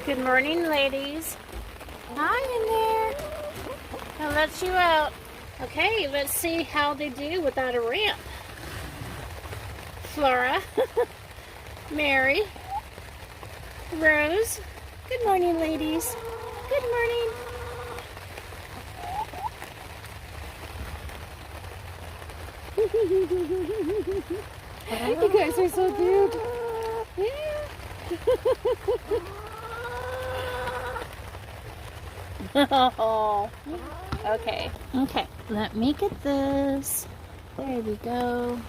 Good morning, ladies. Hi in there. I'll let you out. Okay, let's see how they do without a ramp. Flora, Mary, Rose. Good morning, ladies. Good morning. You guys are so cute. Yeah. Oh. Okay. Okay. Let me get this. There we go.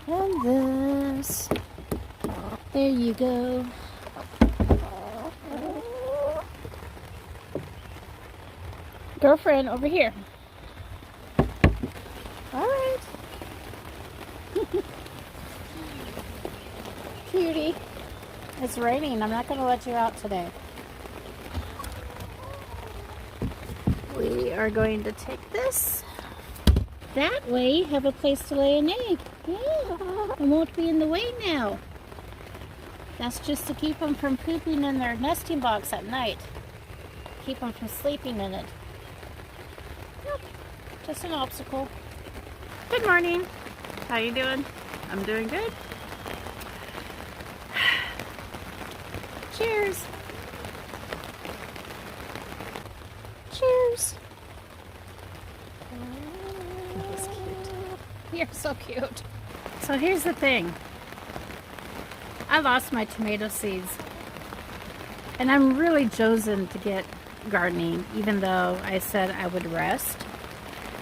And this. There you go. Girlfriend, over here. All right. Cutie. It's raining. I'm not going to let you out today. We are going to take this. That way you have a place to lay an egg. Yeah. It won't be in the way now. That's just to keep them from pooping in their nesting box at night. Keep them from sleeping in it. Yep. Just an obstacle. Good morning. How you doing? I'm doing good. Cheers. Cheers. He's cute. You're so cute. So here's the thing. I lost my tomato seeds. And I'm really chosen to get gardening, even though I said I would rest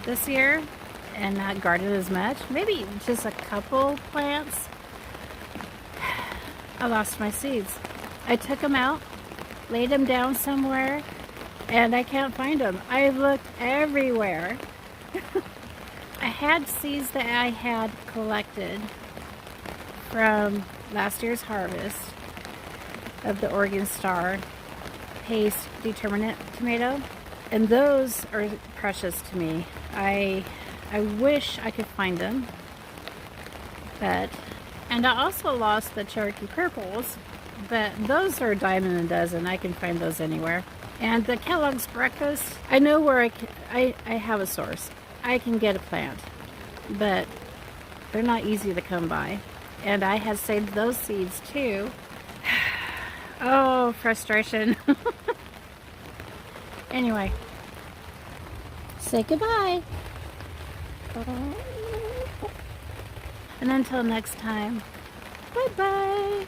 this year and not garden as much. Maybe just a couple plants. I lost my seeds. I took them out, laid them down somewhere, and I can't find them. I looked everywhere. I had seeds that I had collected from last year's harvest of the Oregon Star Paste Determinate tomato, and those are precious to me. I wish I could find them, and I also lost the Cherokee Purples, but those are a dime a dozen. I can find those anywhere. And the Kellogg's Breakfast, I know where I have a source. I can get a plant, but they're not easy to come by. And I had saved those seeds too. Oh, frustration. Anyway, say goodbye. And until next time, bye-bye.